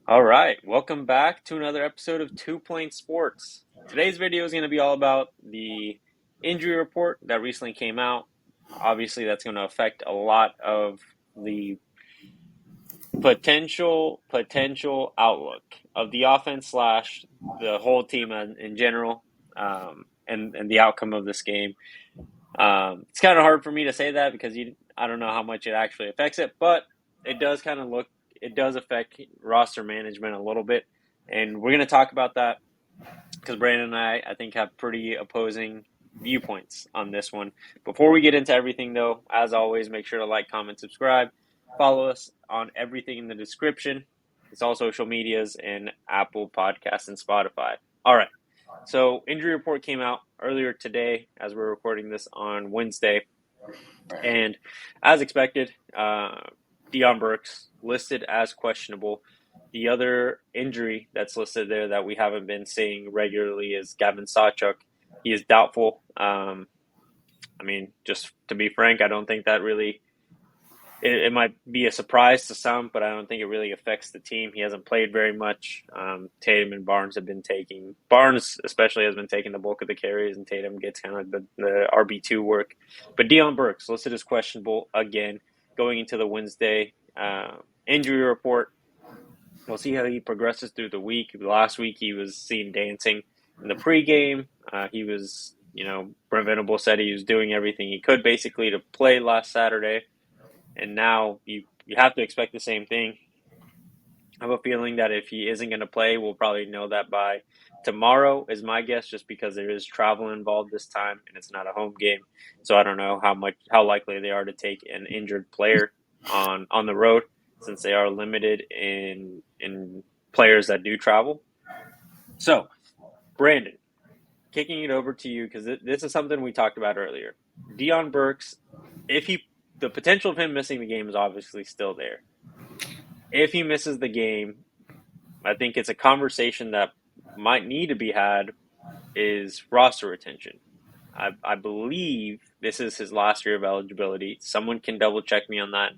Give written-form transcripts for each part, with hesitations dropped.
All right, welcome back to another episode of Two Plane Sports. Today's video is going to be all about the injury report that recently came out. Obviously, that's going to affect a lot of the potential outlook of the offense slash the whole team in general, and the outcome of this game. It's kind of hard for me to say that because I don't know how much it actually affects it, but it does kind of it does affect roster management a little bit. And we're going to talk about that because Brandon and I think, have pretty opposing viewpoints on this one. Before we get into everything, though, as always, make sure to like, comment, subscribe. Follow us on everything in the description. It's all social medias and Apple Podcasts and Spotify. All right. So, injury report came out earlier today as we're recording this on Wednesday. And as expected, Deion Burks listed as questionable. The other injury that's listed there that we haven't been seeing regularly is Gavin Sawchuk. He is doubtful. Just to be frank, I don't think that really it might be a surprise to some, but I don't think it really affects the team. He hasn't played very much. Tatum and Barnes especially has been taking the bulk of the carries, and Tatum gets kind of the RB2 work. But Deion Burks listed as questionable again going into the Wednesday injury report. We'll see how he progresses through the week. Last week he was seen dancing in the pregame. He was, preventable, said he was doing everything he could basically to play last Saturday. And now you have to expect the same thing. I have a feeling that if he isn't going to play, we'll probably know that by tomorrow, is my guess, just because there is travel involved this time and it's not a home game. So I don't know how likely they are to take an injured player on the road, since they are limited in players that do travel. So, Brandon, kicking it over to you, because this is something we talked about earlier. Deion Burks, the potential of him missing the game is obviously still there. If he misses the game, I think it's a conversation that might need to be had, is roster retention. I believe this is his last year of eligibility. Someone can double check me on that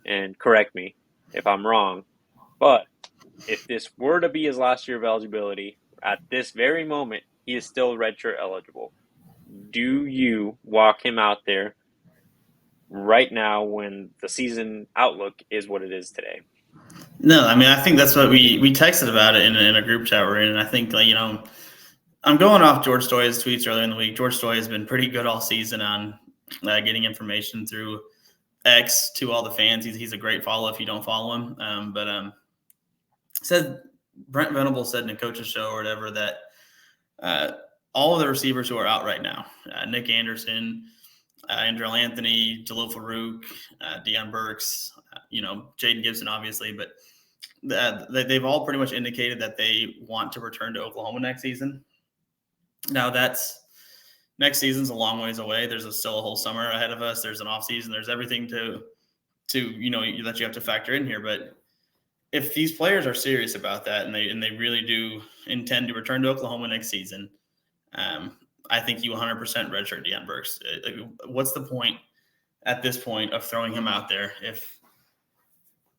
and correct me if I'm wrong. But if this were to be his last year of eligibility, at this very moment, he is still redshirt eligible. Do you walk him out there right now when the season outlook is what it is today? No, I think that's what we texted about it in a group chat we're in. And I think, I'm going off George Stoy's tweets earlier in the week. George Stoy has been pretty good all season on getting information through X to all the fans. He's a great follow if you don't follow him. But said Brent Venable said in a coach's show or whatever that all of the receivers who are out right now, Nick Anderson, Andrew Anthony, Jalil Farouk, Deion Burks, Jaden Gibson, obviously, but they've all pretty much indicated that they want to return to Oklahoma next season. Now, next season's a long ways away. There's still a whole summer ahead of us. There's an off season. There's everything to that you have to factor in here. But if these players are serious about that and they really do intend to return to Oklahoma next season, I think you 100% redshirt Deion Burks. What's the point at this point of throwing him out there? If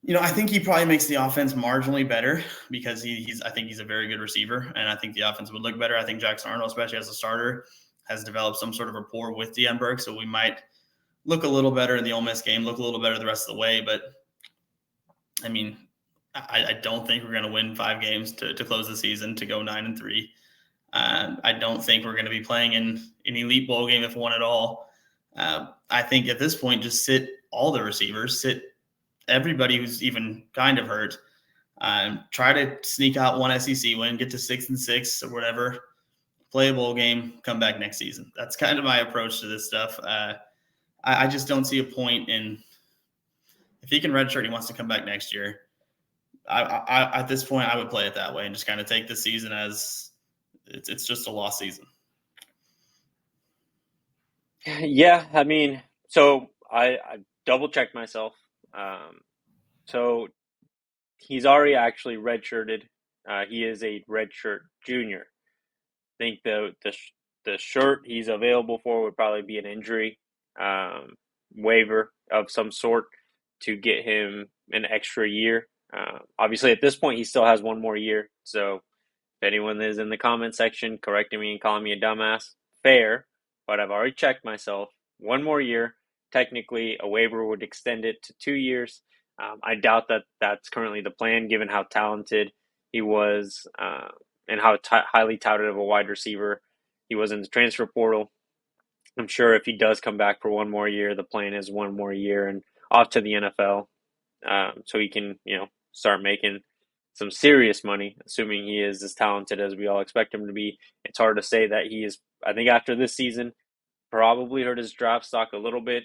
I think he probably makes the offense marginally better because I think he's a very good receiver, and I think the offense would look better. I think Jackson Arnold, especially as a starter, has developed some sort of rapport with Deion Burks, so we might look a little better in the Ole Miss game, look a little better the rest of the way. But I don't think we're going to win 5 games to close the season, to go 9-3. I don't think we're going to be playing in an elite bowl game, if one at all. I think at this point, just sit all the receivers, sit everybody who's even kind of hurt, try to sneak out one SEC win, get to 6-6 or whatever, play a bowl game, come back next season. That's kind of my approach to this stuff. I just don't see a point in, if he can redshirt, he wants to come back next year. I at this point, I would play it that way and just kind of take the season as it's just a lost season. Yeah, so I double checked myself. So he's already actually redshirted. He is a redshirt junior. I think the shirt he's available for would probably be an injury waiver of some sort to get him an extra year Obviously, at this point, he still has one more year. So if anyone is in the comment section correcting me and calling me a dumbass, fair. But I've already checked myself. One more year. Technically, a waiver would extend it to 2 years. I doubt that that's currently the plan, given how talented he was and how highly touted of a wide receiver he was in the transfer portal. I'm sure if he does come back for one more year, the plan is one more year and off to the NFL, so he can, start making some serious money, assuming he is as talented as we all expect him to be. It's hard to say that he is. I think after this season, probably hurt his draft stock a little bit.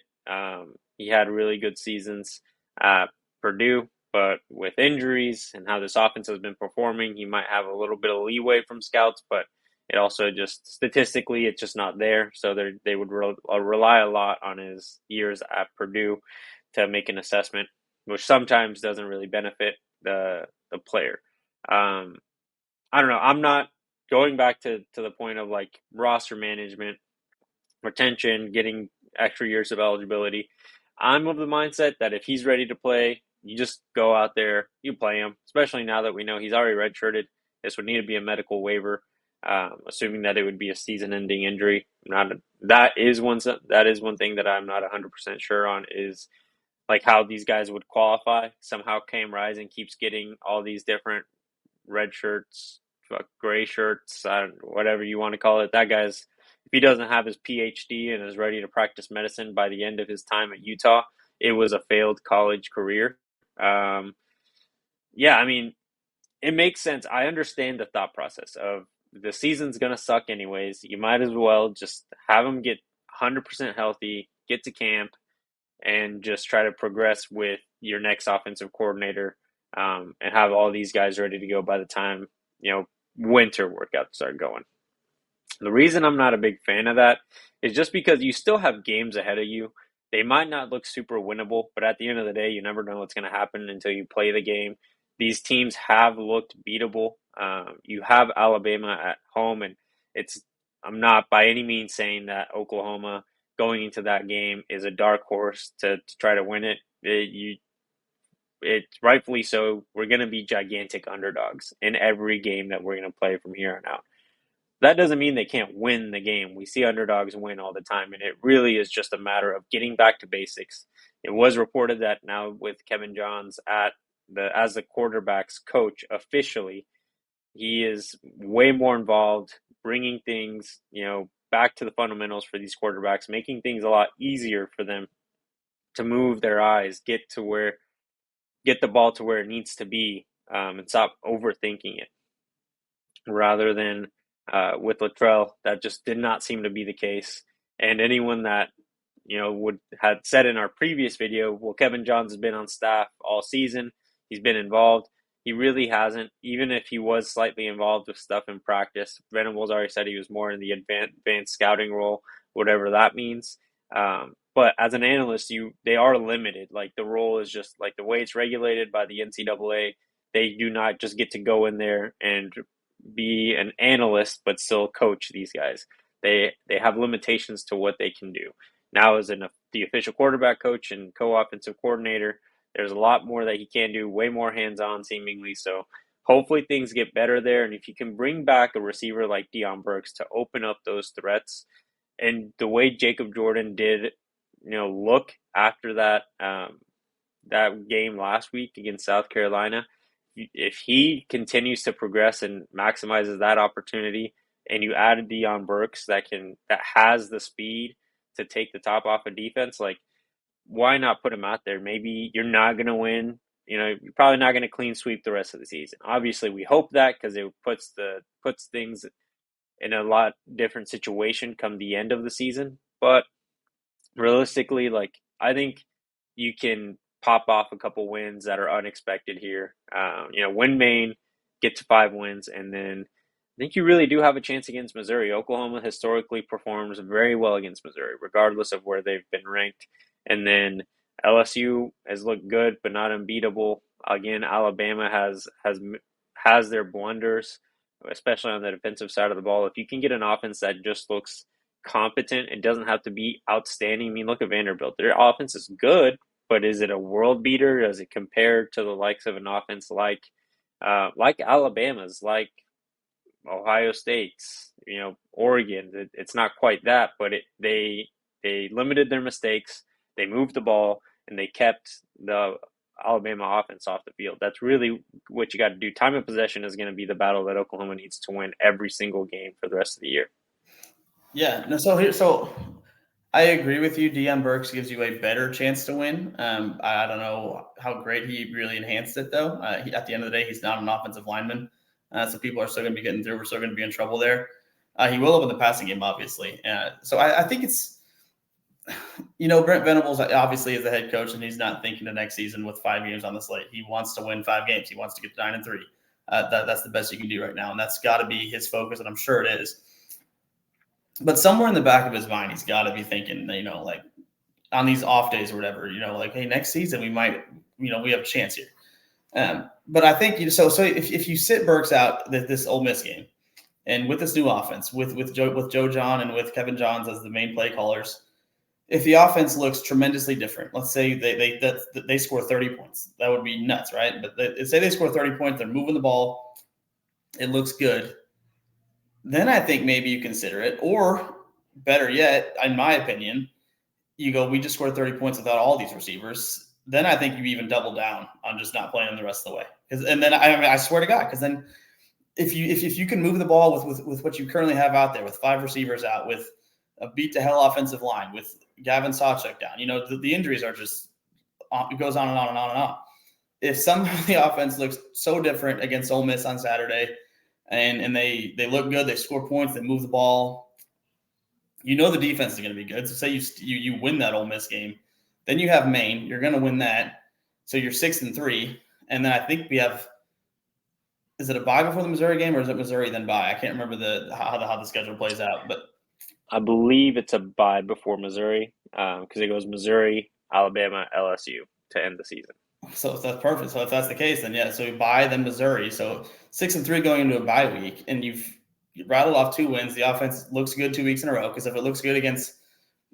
He had really good seasons at Purdue, but with injuries and how this offense has been performing, he might have a little bit of leeway from scouts, but it also just statistically, it's just not there. So they would rely a lot on his years at Purdue to make an assessment, which sometimes doesn't really benefit the player. I don't know. I'm not going back to the point of like roster management, retention, getting extra years of eligibility. I'm of the mindset that if he's ready to play, you just go out there, you play him, especially now that we know he's already redshirted. This would need to be a medical waiver, assuming that it would be a season-ending injury. That is one thing that I'm not 100% sure on is like how these guys would qualify. Somehow Cam Rising keeps getting all these different red shirts, gray shirts, whatever you want to call it. That guy's, if he doesn't have his PhD and is ready to practice medicine by the end of his time at Utah, it was a failed college career. Um, yeah, I mean, it makes sense. I understand the thought process of the season's going to suck anyways. You might as well just have him get 100% healthy, get to camp, and just try to progress with your next offensive coordinator, and have all these guys ready to go by the time, winter workouts start going. The reason I'm not a big fan of that is just because you still have games ahead of you. They might not look super winnable, but at the end of the day, you never know what's going to happen until you play the game. These teams have looked beatable. You have Alabama at home, and it's. I'm not by any means saying that Oklahoma going into that game is a dark horse to try to win it. It's rightfully so. We're going to be gigantic underdogs in every game that we're going to play from here on out. That doesn't mean they can't win the game. We see underdogs win all the time, and it really is just a matter of getting back to basics. It was reported that now with Kevin Johns as the quarterback's coach officially, he is way more involved, bringing things back to the fundamentals for these quarterbacks, making things a lot easier for them to move their eyes, get the ball to where it needs to be, and stop overthinking it rather than with Latrell. That just did not seem to be the case. And anyone that would had said in our previous video, well, Kevin Johns has been on staff all season. He's been involved. He really hasn't. Even if he was slightly involved with stuff in practice, Venables already said he was more in the advanced scouting role, whatever that means. But as an analyst, they are limited. Like the role is just like the way it's regulated by the NCAA. They do not just get to go in there and be an analyst, but still coach these guys. They have limitations to what they can do. Now, as the official quarterback coach and co-offensive coordinator, there's a lot more that he can do, way more hands-on seemingly. So hopefully things get better there. And if you can bring back a receiver like Deion Burks to open up those threats, and the way Jacob Jordan did, look after that game last week against South Carolina, if he continues to progress and maximizes that opportunity, and you added Deion Burks that has the speed to take the top off of defense, like why not put him out there? Maybe you're not going to win. You're probably not going to clean sweep the rest of the season. Obviously, we hope that because it puts things in a lot different situation come the end of the season. But realistically, like I think you can pop off a couple wins that are unexpected here. Win Maine, get to 5 wins, and then I think you really do have a chance against Missouri. Oklahoma historically performs very well against Missouri, regardless of where they've been ranked. And then LSU has looked good, but not unbeatable. Again, Alabama has their blunders, especially on the defensive side of the ball. If you can get an offense that just looks competent, it doesn't have to be outstanding. I mean, look at Vanderbilt. Their offense is good, but is it a world beater? Does it compare to the likes of an offense like Alabama's, like Ohio State's, Oregon? It's not quite that, but they limited their mistakes, they moved the ball, and they kept the Alabama offense off the field. That's really what you got to do. Time of possession is going to be the battle that Oklahoma needs to win every single game for the rest of the year. Yeah. No, so I agree with you. Deion Burks gives you a better chance to win. I don't know how great he really enhanced it, though. At the end of the day, he's not an offensive lineman, so people are still going to be getting through. We're still going to be in trouble there. He will open the passing game, obviously. So I think it's, Brent Venables obviously is the head coach, and he's not thinking the next season with 5 games on the slate. He wants to win 5 games. He wants to get 9-3. That's the best you can do right now, and that's got to be his focus, and I'm sure it is. But somewhere in the back of his mind, he's got to be thinking, like on these off days or whatever, like, hey, next season we might, we have a chance here. But I think so if you sit Burks out this Ole Miss game, and with this new offense, with Joe John and with Kevin Johns as the main play callers, if the offense looks tremendously different, let's say they score 30 points, that would be nuts, right? But say they score 30 points, they're moving the ball, it looks good. Then I think maybe you consider it, or better yet, in my opinion, you go, we just scored 30 points without all these receivers. Then I think you even double down on just not playing them the rest of the way. And then I swear to God, because then if you can move the ball with what you currently have out there, with 5 receivers out, with a beat to hell offensive line, with Gavin Sawchuk down, the injuries are just, it goes on and on and on and on. If somehow the offense looks so different against Ole Miss on Saturday, and they look good, they score points, they move the ball, the defense is going to be good. So say you win that Ole Miss game, then you have Maine, you're going to win that, so you're 6-3, and then I think we have, is it a bye before the Missouri game, or is it Missouri then bye? I can't remember how the schedule plays out, but I believe it's a bye before Missouri, because it goes Missouri, Alabama, LSU to end the season. So that's perfect. So if that's the case, then yeah. So you bye then Missouri. So 6-3 going into a bye week, and you rattled off 2 wins. The offense looks good 2 weeks in a row, because if it looks good against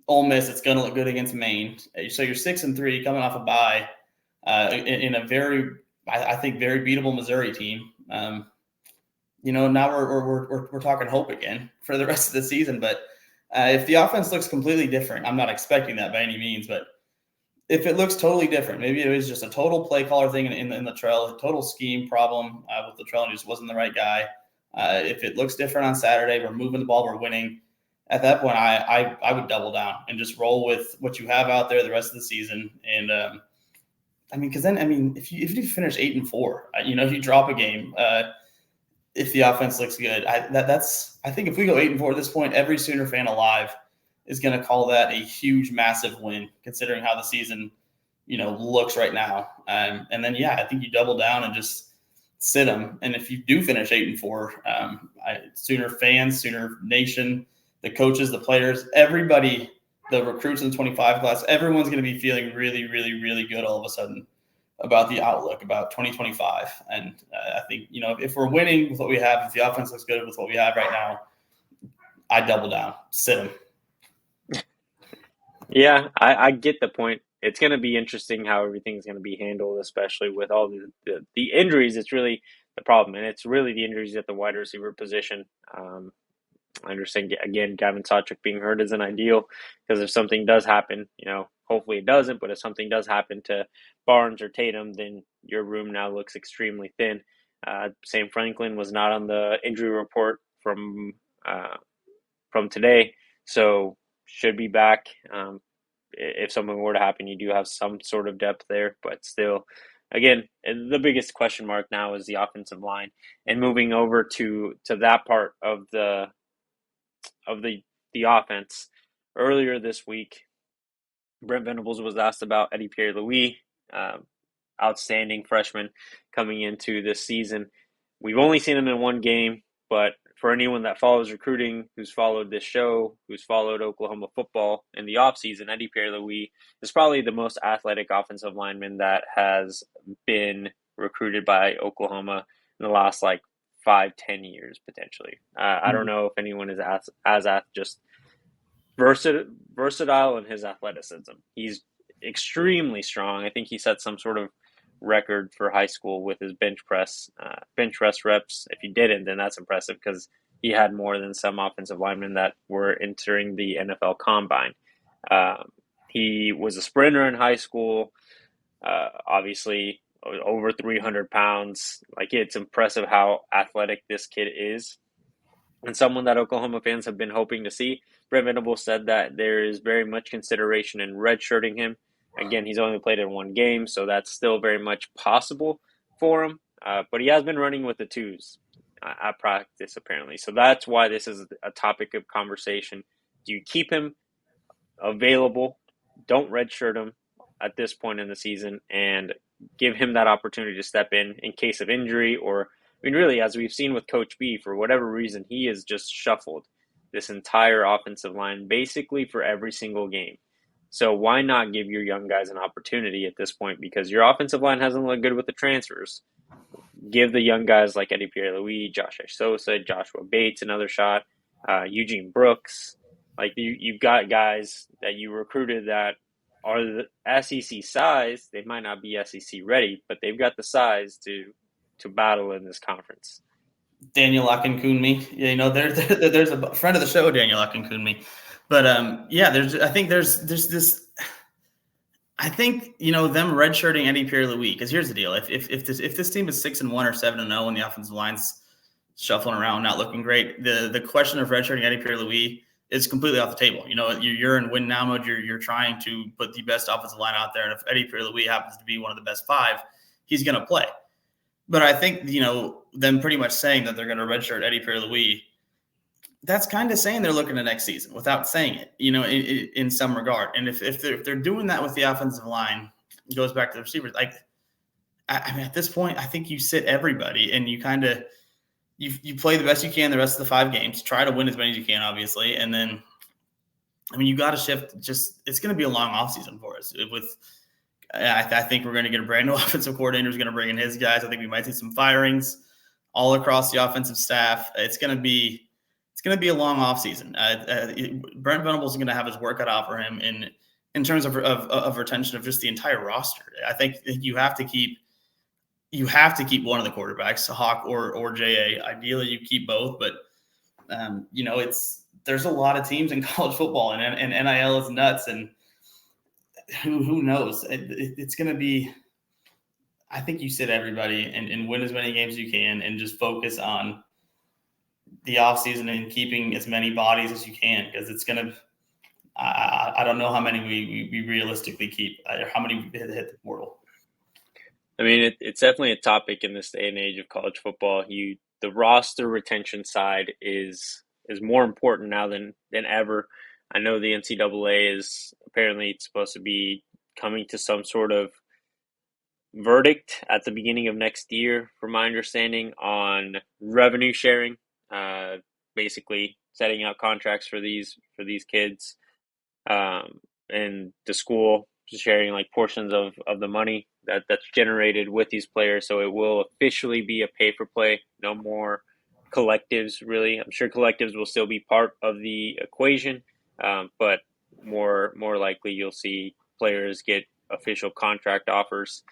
Ole Miss, it's going to look good against Maine. So you're 6-3 coming off a bye in a very, I think, very beatable Missouri team. Now we're talking hope again for the rest of the season. But if the offense looks completely different, I'm not expecting that by any means, but if it looks totally different, maybe it was just a total play caller thing in the trail, a total scheme problem with the trail, and he just wasn't the right guy. If it looks different on Saturday, we're moving the ball, we're winning. At that point, I would double down and just roll with what you have out there the rest of the season. And because then, if you finish 8-4, if you drop a game, if the offense looks good, I think if we go 8-4 at this point, every Sooner fan alive is going to call that a huge, massive win, considering how the season, looks right now. And then, I think you double down and just sit them. And if you do finish 8-4, Sooner fans, Sooner Nation, the coaches, the players, everybody, the recruits in the 25 class, everyone's going to be feeling really, really, really good all of a sudden about the outlook, about 2025. And I think, if we're winning with what we have, if the offense looks good with what we have right now, I double down, sit them. Yeah, I get the point. It's going to be interesting how everything's going to be handled, especially with all the injuries. It's really the problem, and it's really the injuries at the wide receiver position. I understand, again, Gavin Sawchuk being hurt isn't ideal, because if something does happen, hopefully it doesn't, but if something does happen to Barnes or Tatum, then your room now looks extremely thin. Sam Franklin was not on the injury report from today, so should be back. If something were to happen, you do have some sort of depth there, but still, again, the biggest question mark now is the offensive line. And moving over to that part of the offense, earlier this week, Brent Venables was asked about Eddie Pierre-Louis, outstanding freshman coming into this season. We've only seen him in 1 game, but for anyone that follows recruiting, who's followed this show, who's followed Oklahoma football in the offseason, Eddie Pierre-Louis is probably the most athletic offensive lineman that has been recruited by Oklahoma in the last 5-10 years, potentially. I don't know if anyone is as just versatile in his athleticism. He's extremely strong. I think he set some sort of record for high school with his bench press reps. If he didn't, then that's impressive because he had more than some offensive linemen that were entering the NFL Combine. Um, he was a sprinter in high school. Obviously, over 300 pounds. Like, it's impressive how athletic this kid is, and someone that Oklahoma fans have been hoping to see. Brent Venables said that there is very much consideration in redshirting him. Again, he's only played in one game, so that's still very much possible for him. But he has been running with the twos at practice, apparently. So that's why this is a topic of conversation. Do you keep him available? Don't redshirt him at this point in the season and give him that opportunity to step in case of injury. Or, I mean, really, as we've seen with Coach B, for whatever reason, he has just shuffled this entire offensive line basically for every single game. So why not give your young guys an opportunity at this point? Because your offensive line hasn't looked good with the transfers. Give the young guys like Eddie Pierre-Louis, Josh Sosa, Joshua Bates another shot, Eugene Brooks. Like, you've got guys that you recruited that are the SEC size. They might not be SEC ready, but they've got the size to battle in this conference. Daniel Akinkunmi, there's a friend of the show, Daniel Akinkunmi, but I think there's this. I think them redshirting Eddie Pierre-Louis, because here's the deal: if this team is 6-1 or 7-0 and the offensive line's shuffling around, not looking great, the question of redshirting Eddie Pierre-Louis is completely off the table. You're in win now mode. You're trying to put the best offensive line out there, and if Eddie Pierre-Louis happens to be one of the best 5, he's going to play. But I think them pretty much saying that they're going to redshirt Eddie Pierre-Louis, that's kind of saying they're looking at next season without saying it, in some regard. And if they're doing that with the offensive line, it goes back to the receivers. Like, I mean, at this point, I think you sit everybody and you kind of you play the best you can the rest of the 5 games, try to win as many as you can, obviously, and then, I mean, you got to shift. Just, it's going to be a long offseason for us. I think we're going to get a brand new offensive coordinator who's going to bring in his guys. I think we might see some firings all across the offensive staff. It's going to be a long offseason. Brent Venables is going to have his work cut out for him in terms of retention of just the entire roster. I think you have to keep one of the quarterbacks, Hawk or JA. Ideally, you keep both, but there's a lot of teams in college football, and NIL is nuts, and who knows? It's going to be. I think you sit everybody and win as many games as you can, and just focus on the offseason and keeping as many bodies as you can, because it's going to. I don't know how many we realistically keep, or how many hit the portal. I mean, it's definitely a topic in this day and age of college football. The roster retention side is more important now than ever. I know the NCAA is apparently supposed to be coming to some sort of verdict at the beginning of next year, from my understanding, on revenue sharing. Basically setting out contracts for these kids, and the school sharing like portions of the money that's generated with these players. So it will officially be a pay for play. No more collectives, really. I'm sure collectives will still be part of the equation, but more likely you'll see players get official contract offers.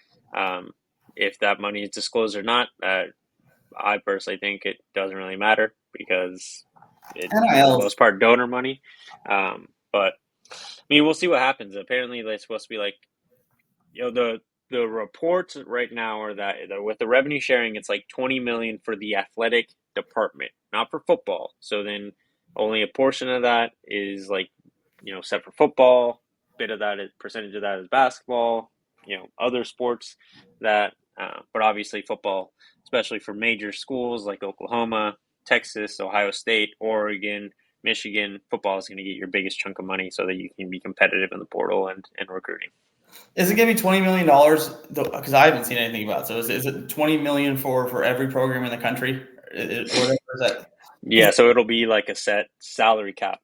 If that money is disclosed or not, I personally think it doesn't really matter, because it's for the most part donor money. But I mean, we'll see what happens. Apparently, they're supposed to be like, the reports right now are that with the revenue sharing, it's like $20 million for the athletic department, not for football. So then only a portion of that is like, set for football. Bit of that is percentage of that is basketball. Other sports that, but obviously football, especially for major schools like Oklahoma, Texas, Ohio State, Oregon, Michigan, football is going to get your biggest chunk of money so that you can be competitive in the portal and recruiting. Is it going to be $20 million? Because I haven't seen anything about it. So is it $20 million for every program in the country? Yeah, so it'll be like a set salary cap.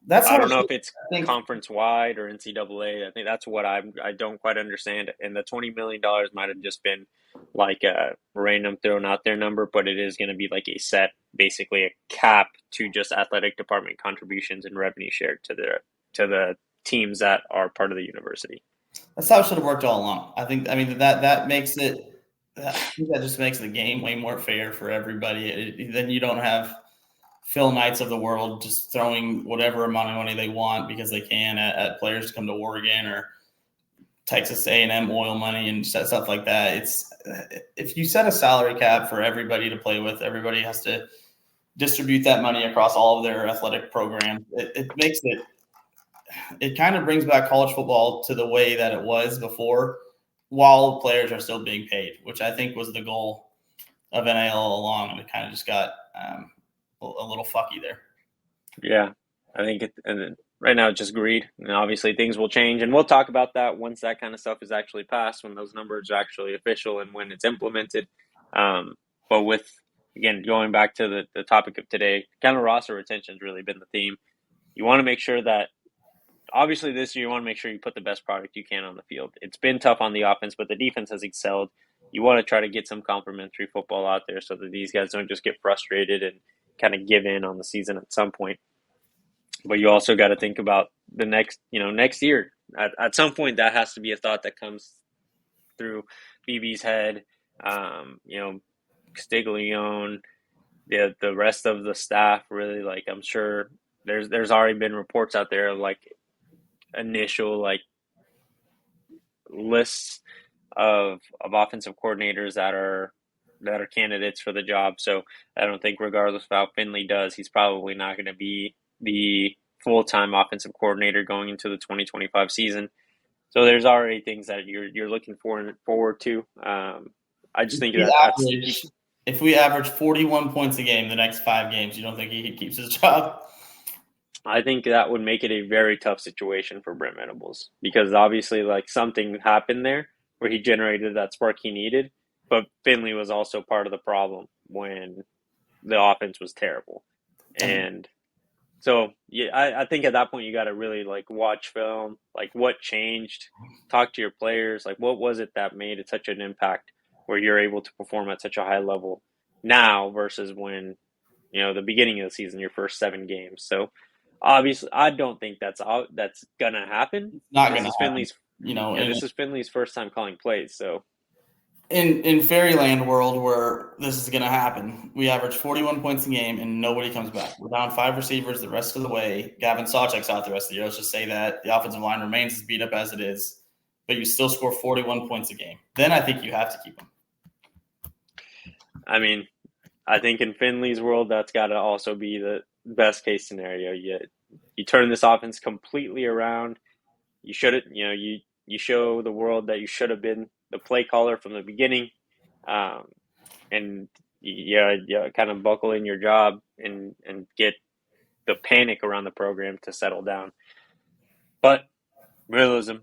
I don't know if it's conference wide or NCAA. I think that's what I don't quite understand. And the $20 million might have just been like a random thrown out there number, but it is going to be like a set, basically a cap to just athletic department contributions and revenue share to the teams that are part of the university. That's how it should have worked all along. I mean that makes it. I think that just makes the game way more fair for everybody. Then you don't have Phil Knights of the world just throwing whatever amount of money they want because they can at players to come to Oregon or Texas A&M oil money and stuff like that. It's if you set a salary cap for everybody to play with, everybody has to distribute that money across all of their athletic programs. It makes it kind of brings back college football to the way that it was before, while players are still being paid, which I think was the goal of NIL all along. And it kind of just got a little fucky there. Yeah, I think and right now it's just greed, and obviously things will change, and we'll talk about that once that kind of stuff is actually passed, when those numbers are actually official, and when it's implemented. But with again going back to the topic of today, kind of roster retention has really been the theme. You want to make sure that obviously this year you want to make sure you put the best product you can on the field. It's been tough on the offense, but the defense has excelled. You want to try to get some complementary football out there so that these guys don't just get frustrated and kind of give in on the season at some point. But you also got to think about the next year. At some point, that has to be a thought that comes through BB's head. Castiglione, the rest of the staff, really. Like, I'm sure there's already been reports out there of like initial like lists of offensive coordinators that are candidates for the job. So I don't think, regardless of how Finley does, he's probably not going to be the full-time offensive coordinator going into the 2025 season. So there's already things that you're looking forward to. I just think if we average 41 points a game the next 5 games, you don't think he keeps his job? I think that would make it a very tough situation for Brent Venables, because obviously like something happened there where he generated that spark he needed, but Finley was also part of the problem when the offense was terrible. And so yeah, I think at that point you got to really like watch film, like what changed, talk to your players, like what was it that made it such an impact where you're able to perform at such a high level now versus when, the beginning of the season, your first 7 games. So obviously, I don't think that's gonna happen. It's not going to happen. This is Finley's first time calling plays. So in Fairyland world where this is going to happen, we average 41 points a game and nobody comes back. We're down 5 receivers the rest of the way. Gavin Sawchek's out the rest of the year. Let's just say that the offensive line remains as beat up as it is, but you still score 41 points a game. Then I think you have to keep him. I mean, I think in Finley's world, that's got to also be the best case scenario. You turn this offense completely around. You should, you show the world that you should have been the play caller from the beginning, and you kind of buckle in your job and get the panic around the program to settle down. But realism,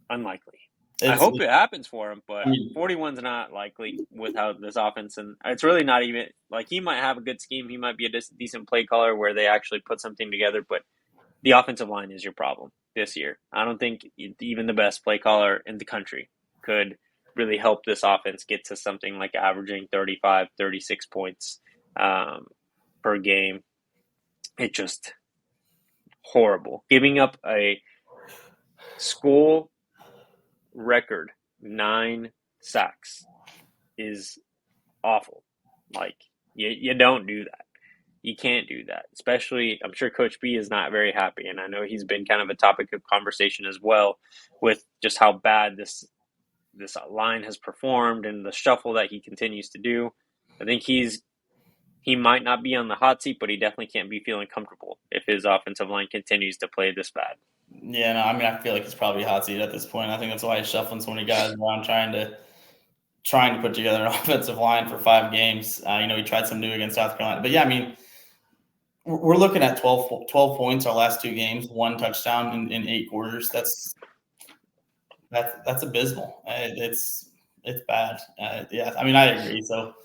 unlikely. I hope it happens for him, but 41's not likely with how this offense, and it's really not even like he might have a good scheme. He might be a decent play caller where they actually put something together, but the offensive line is your problem this year. I don't think even the best play caller in the country could really help this offense get to something like averaging 35, 36 points per game. It's just horrible. Giving up a school record 9 sacks is awful. Like, you don't do that. You can't do that. Especially, I'm sure Coach B is not very happy, and I know he's been kind of a topic of conversation as well with just how bad this line has performed and the shuffle that he continues to do. I think he might not be on the hot seat, but he definitely can't be feeling comfortable if his offensive line continues to play this bad. Yeah, no, I mean, I feel like it's probably a hot seat at this point. I think that's why he's shuffling so many guys around, trying to put together an offensive line for 5 games. He tried some new against South Carolina, but yeah, I mean, we're looking at 12 points our last 2 games, 1 touchdown in 8 quarters. That's abysmal. It's bad. Yeah, I mean, I agree. So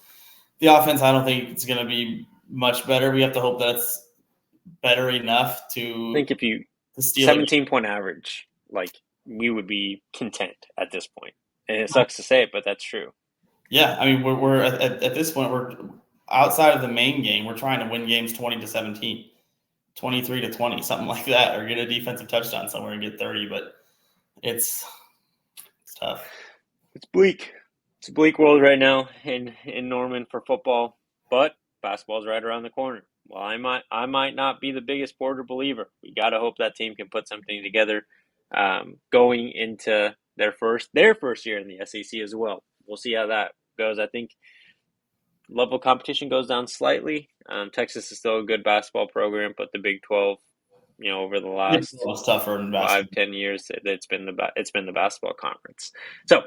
the offense, I don't think it's going to be much better. We have to hope that it's better enough to. I think if you 17-point average, like, we would be content at this point. And it sucks to say it, but that's true. Yeah, I mean, we're at this point, we're outside of the main game. We're trying to win games 20-17, 23-20, something like that, or get a defensive touchdown somewhere and get 30. But it's tough. It's bleak. It's a bleak world right now in Norman for football, but basketball's right around the corner. Well, I might not be the biggest Porter believer. We got to hope that team can put something together going into their first year in the SEC as well. We'll see how that goes. I think level of competition goes down slightly. Texas is still a good basketball program, but the Big 12, over the It last was tougher in five, basketball. 10 years, it's been the basketball conference. So,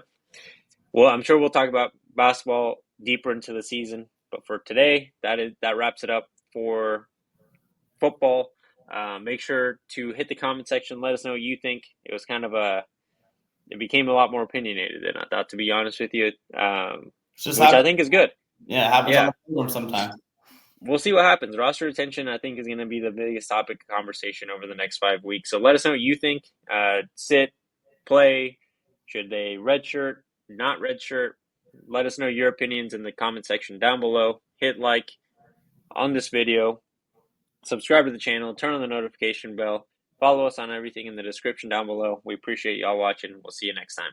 well, I'm sure we'll talk about basketball deeper into the season, but for today, that wraps it up for football. Make sure to hit the comment section. Let us know what you think. It became a lot more opinionated than I thought, to be honest with you, It's just which I happens. think is good. Yeah, it happens on Yeah, the forum sometimes. we'll see what happens. Roster retention, I think, is going to be the biggest topic of conversation over the next 5 weeks. So let us know what you think. Sit, play. Should they redshirt, not redshirt? Let us know your opinions in the comment section down below. Hit like on this video. Subscribe to the channel. Turn on the notification bell. Follow us on everything in the description down below. We appreciate y'all watching. We'll see you next time.